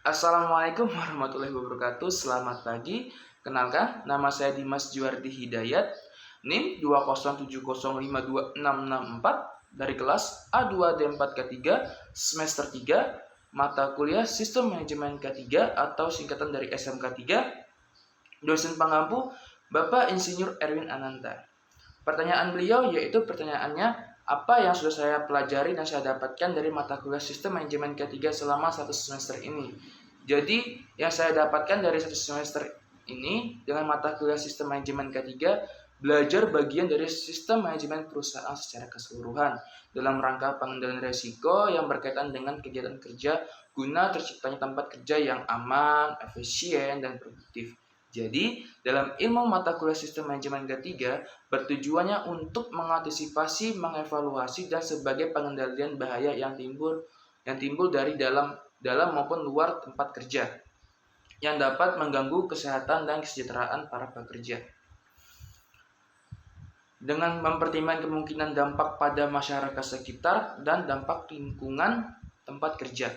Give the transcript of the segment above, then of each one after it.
Assalamualaikum warahmatullahi wabarakatuh. Selamat pagi. Kenalkan, nama saya Dimas Juardi Hidayat, NIM 207052664 dari kelas A2D4K3 semester 3, mata kuliah Sistem Manajemen K3 atau singkatan dari SMK3. Dosen pengampu Bapak Insinyur Erwin Ananta. Pertanyaan beliau yaitu pertanyaannya, apa yang sudah saya pelajari dan saya dapatkan dari mata kuliah Sistem Manajemen K3 selama satu semester ini. Jadi, yang saya dapatkan dari satu semester ini dengan mata kuliah Sistem Manajemen K3, belajar bagian dari sistem manajemen perusahaan secara keseluruhan dalam rangka pengendalian risiko yang berkaitan dengan kegiatan kerja guna terciptanya tempat kerja yang aman, efisien, dan produktif. Jadi, dalam ilmu mata kuliah Sistem Manajemen K3 bertujuannya untuk mengantisipasi, mengevaluasi, dan sebagai pengendalian bahaya yang timbul dari dalam maupun luar tempat kerja yang dapat mengganggu kesehatan dan kesejahteraan para pekerja. Dengan mempertimbangkan kemungkinan dampak pada masyarakat sekitar dan dampak lingkungan tempat kerja.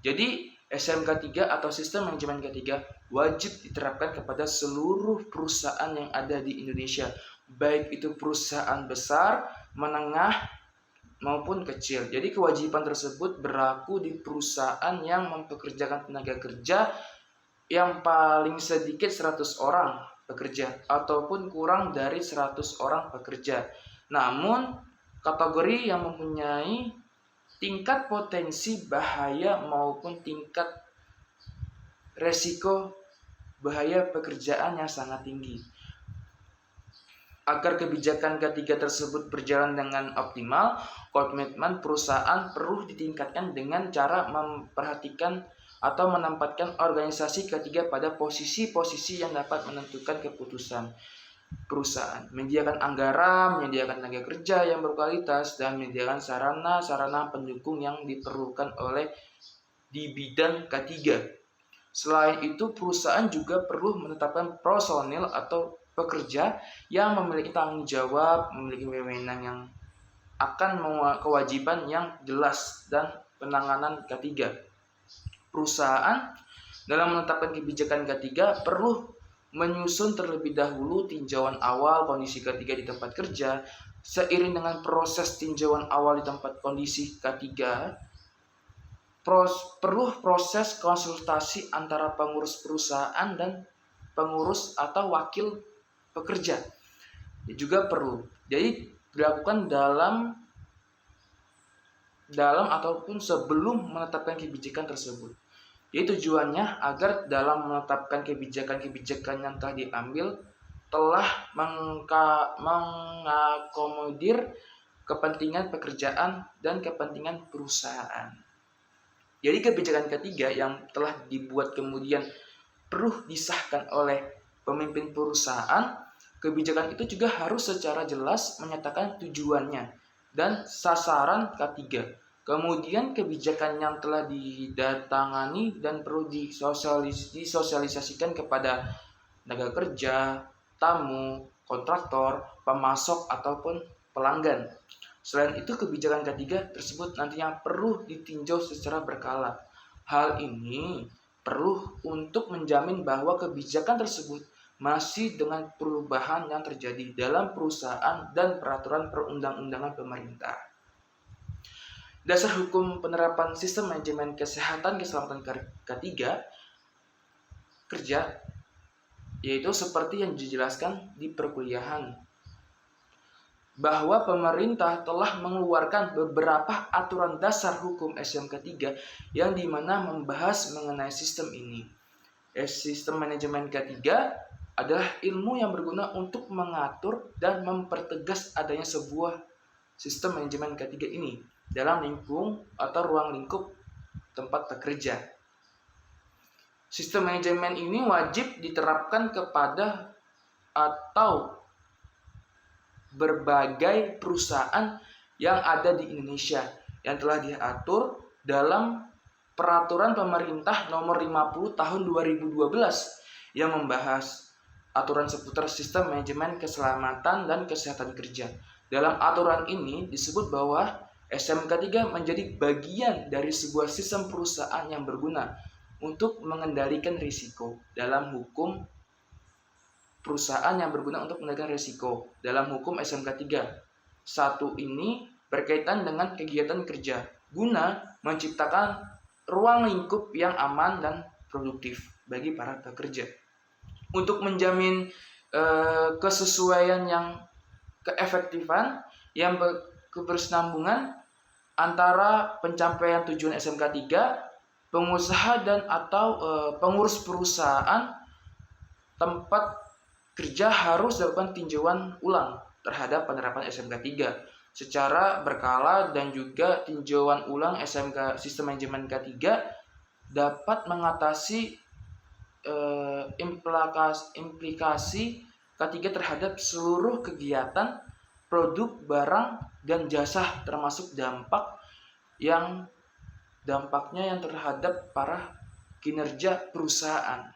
Jadi, SMK3 atau Sistem Manajemen K3 wajib diterapkan kepada seluruh perusahaan yang ada di Indonesia, baik itu perusahaan besar, menengah, maupun kecil. Jadi kewajiban tersebut berlaku di perusahaan yang mempekerjakan tenaga kerja yang paling sedikit 100 orang pekerja ataupun kurang dari 100 orang pekerja. Namun, kategori yang mempunyai tingkat potensi bahaya maupun tingkat resiko bahaya pekerjaan yang sangat tinggi. Agar kebijakan K3 tersebut berjalan dengan optimal, komitmen perusahaan perlu ditingkatkan dengan cara memperhatikan atau menempatkan organisasi K3 pada posisi-posisi yang dapat menentukan keputusan perusahaan, menyediakan anggaran, menyediakan tenaga kerja yang berkualitas, dan menyediakan sarana-sarana pendukung yang diperlukan oleh di bidang K3. Selain itu, perusahaan juga perlu menetapkan personil atau pekerja yang memiliki tanggung jawab, memiliki wewenang yang akan kewajiban yang jelas dan penanganan K3. Perusahaan dalam menetapkan kebijakan K3 perlu menyusun terlebih dahulu tinjauan awal kondisi K3 di tempat kerja. Seiring dengan proses tinjauan awal di tempat kondisi K3, perlu proses konsultasi antara pengurus perusahaan dan pengurus atau wakil pekerja. Juga perlu. Jadi dilakukan dalam ataupun sebelum menetapkan kebijakan tersebut. Jadi tujuannya agar dalam menetapkan kebijakan yang telah diambil telah mengakomodir kepentingan pekerjaan dan kepentingan perusahaan. Jadi kebijakan K3 yang telah dibuat kemudian perlu disahkan oleh pemimpin perusahaan. Kebijakan itu juga harus secara jelas menyatakan tujuannya dan sasaran K3. Kemudian kebijakan yang telah didatangani dan perlu disosialisasikan kepada tenaga kerja, tamu, kontraktor, pemasok, ataupun pelanggan. Selain itu, kebijakan K3 tersebut nantinya perlu ditinjau secara berkala. Hal ini perlu untuk menjamin bahwa kebijakan tersebut masih dengan perubahan yang terjadi dalam perusahaan dan peraturan perundang-undangan pemerintah. Dasar hukum penerapan sistem manajemen kesehatan keselamatan K3 kerja yaitu seperti yang dijelaskan di perkuliahan, bahwa pemerintah telah mengeluarkan beberapa aturan dasar hukum SMK3 yang dimana membahas mengenai sistem ini. Sistem manajemen K3 adalah ilmu yang berguna untuk mengatur dan mempertegas adanya sebuah sistem manajemen K3 ini dalam lingkung atau ruang lingkup tempat bekerja. Sistem manajemen ini wajib diterapkan kepada atau berbagai perusahaan yang ada di Indonesia yang telah diatur dalam Peraturan Pemerintah Nomor 50 Tahun 2012 yang membahas aturan seputar sistem manajemen keselamatan dan kesehatan kerja. Dalam aturan ini disebut bahwa SMK3 menjadi bagian dari sebuah sistem perusahaan yang berguna untuk mengendalikan risiko dalam hukum perusahaan yang berguna untuk mengendalikan risiko dalam hukum SMK 3. Satu ini berkaitan dengan kegiatan kerja guna menciptakan ruang lingkup yang aman dan produktif bagi para pekerja. Untuk menjamin kesesuaian yang keefektifan yang keberkesinambungan antara pencapaian tujuan SMK 3, pengusaha dan atau pengurus perusahaan tempat kerja harus dilakukan tinjauan ulang terhadap penerapan SMK 3 secara berkala, dan juga tinjauan ulang SMK Sistem Manajemen K3 dapat mengatasi implikasi K3 terhadap seluruh kegiatan, produk, barang, dan jasa, termasuk dampaknya yang terhadap para kinerja perusahaan.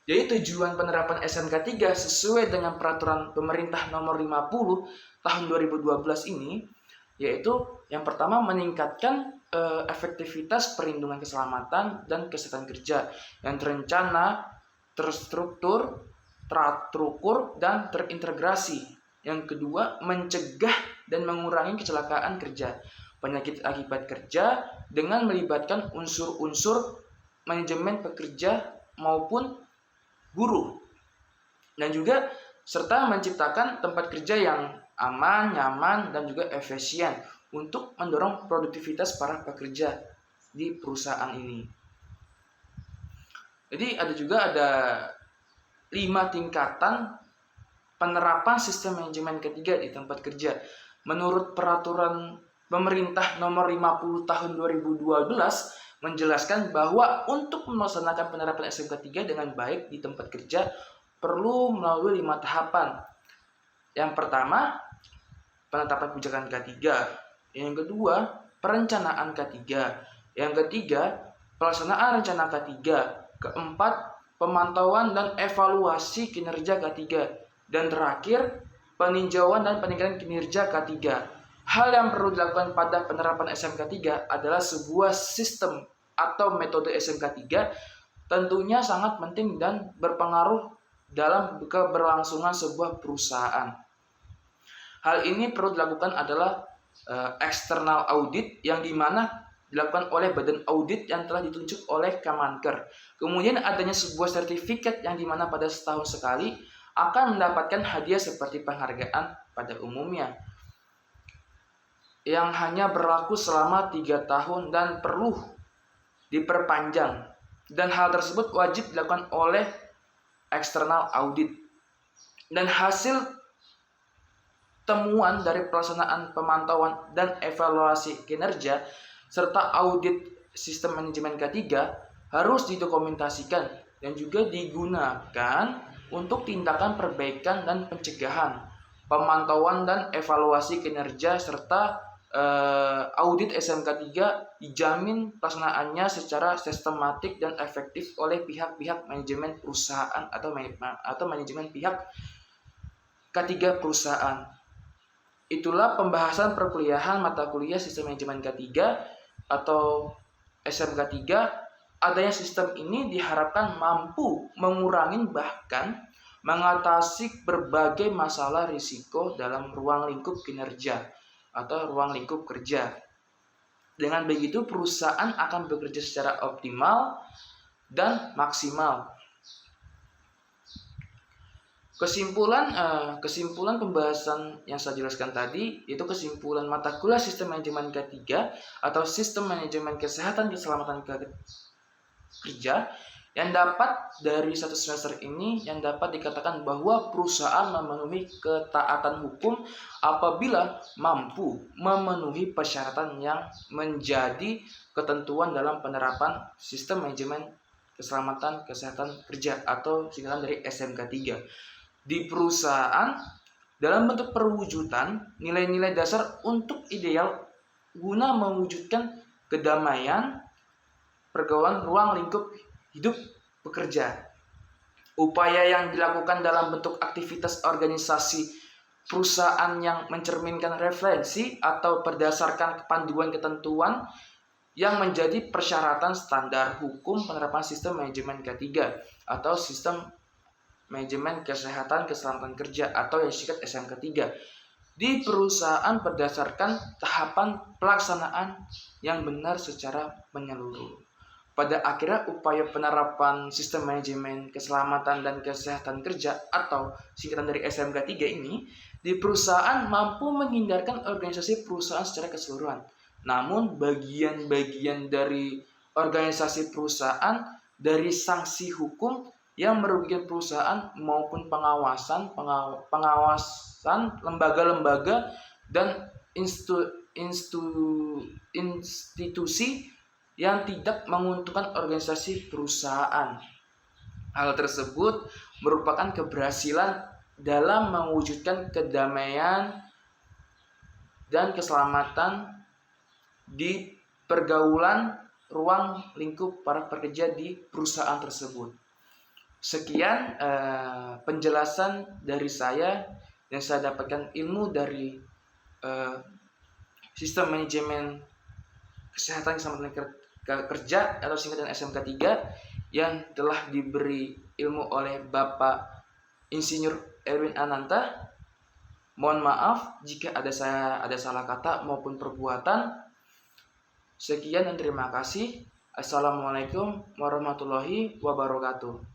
Jadi tujuan penerapan SMK 3 sesuai dengan peraturan pemerintah nomor 50 tahun 2012 ini, yaitu yang pertama meningkatkan efektivitas perlindungan keselamatan dan kesehatan kerja yang terencana, terstruktur, terukur, dan terintegrasi. Yang kedua, mencegah dan mengurangi kecelakaan kerja, penyakit akibat kerja dengan melibatkan unsur-unsur manajemen pekerja maupun guru, dan juga serta menciptakan tempat kerja yang aman, nyaman, dan juga efisien untuk mendorong produktivitas para pekerja di perusahaan ini. Jadi ada 5 tingkatan penerapan sistem manajemen ketiga di tempat kerja. Menurut peraturan pemerintah nomor 50 tahun 2012 menjelaskan bahwa untuk melaksanakan penerapan SMK 3 dengan baik di tempat kerja perlu melalui 5 tahapan. Yang pertama, penetapan kebijakan K3. Yang kedua, perencanaan K3. Yang ketiga, pelaksanaan rencana K3. Keempat, pemantauan dan evaluasi kinerja K3. Dan terakhir, peninjauan dan peningkatan kinerja K3. Hal yang perlu dilakukan pada penerapan SMK 3 adalah sebuah sistem atau metode SMK 3 tentunya sangat penting dan berpengaruh dalam keberlangsungan sebuah perusahaan. Hal ini perlu dilakukan adalah external audit yang dimana dilakukan oleh badan audit yang telah ditunjuk oleh Kemenker. Kemudian adanya sebuah sertifikat yang dimana pada setahun sekali akan mendapatkan hadiah seperti penghargaan pada umumnya, yang hanya berlaku selama 3 tahun dan perlu diperpanjang, dan hal tersebut wajib dilakukan oleh external audit. Dan hasil temuan dari pelaksanaan pemantauan dan evaluasi kinerja serta audit sistem manajemen K3 harus didokumentasikan dan juga digunakan untuk tindakan perbaikan dan pencegahan, pemantauan dan evaluasi kinerja serta audit SMK 3 dijamin pelaksanaannya secara sistematik dan efektif oleh pihak-pihak manajemen perusahaan atau manajemen pihak K3 perusahaan. Itulah pembahasan perkuliahan mata kuliah sistem manajemen K3 atau SMK 3. Adanya sistem ini diharapkan mampu mengurangi bahkan mengatasi berbagai masalah risiko dalam ruang lingkup kinerja atau ruang lingkup kerja. Dengan begitu perusahaan akan bekerja secara optimal dan maksimal. Kesimpulan pembahasan yang saya jelaskan tadi yaitu kesimpulan mata kuliah sistem manajemen K3 atau sistem manajemen kesehatan keselamatan kerja yang dapat dari satu semester ini yang dapat dikatakan bahwa perusahaan memenuhi ketaatan hukum apabila mampu memenuhi persyaratan yang menjadi ketentuan dalam penerapan sistem manajemen keselamatan kesehatan kerja atau singkatan dari SMK 3 di perusahaan dalam bentuk perwujudan nilai-nilai dasar untuk ideal guna mewujudkan kedamaian pergaulan ruang lingkup hidup bekerja. Upaya yang dilakukan dalam bentuk aktivitas organisasi perusahaan yang mencerminkan referensi atau berdasarkan kepanduan ketentuan yang menjadi persyaratan standar hukum penerapan sistem manajemen K3 atau sistem manajemen kesehatan keselamatan kerja atau yang disingkat SMK3 di perusahaan berdasarkan tahapan pelaksanaan yang benar secara menyeluruh. Pada akhirnya, upaya penerapan sistem manajemen keselamatan dan kesehatan kerja atau singkatan dari SMK3 ini di perusahaan mampu menghindarkan organisasi perusahaan secara keseluruhan. Namun, bagian-bagian dari organisasi perusahaan dari sanksi hukum yang merugikan perusahaan maupun pengawasan lembaga-lembaga dan institusi yang tidak menguntungkan organisasi perusahaan. Hal tersebut merupakan keberhasilan dalam mewujudkan kedamaian dan keselamatan di pergaulan ruang lingkup para pekerja di perusahaan tersebut. Sekian penjelasan dari saya yang saya dapatkan ilmu dari sistem manajemen kesehatan keselamatan kerja atau singkatan SMK3 yang telah diberi ilmu oleh Bapak Insinyur Erwin Ananta. Mohon maaf jika ada salah kata maupun perbuatan. Sekian dan terima kasih. Assalamualaikum warahmatullahi wabarakatuh.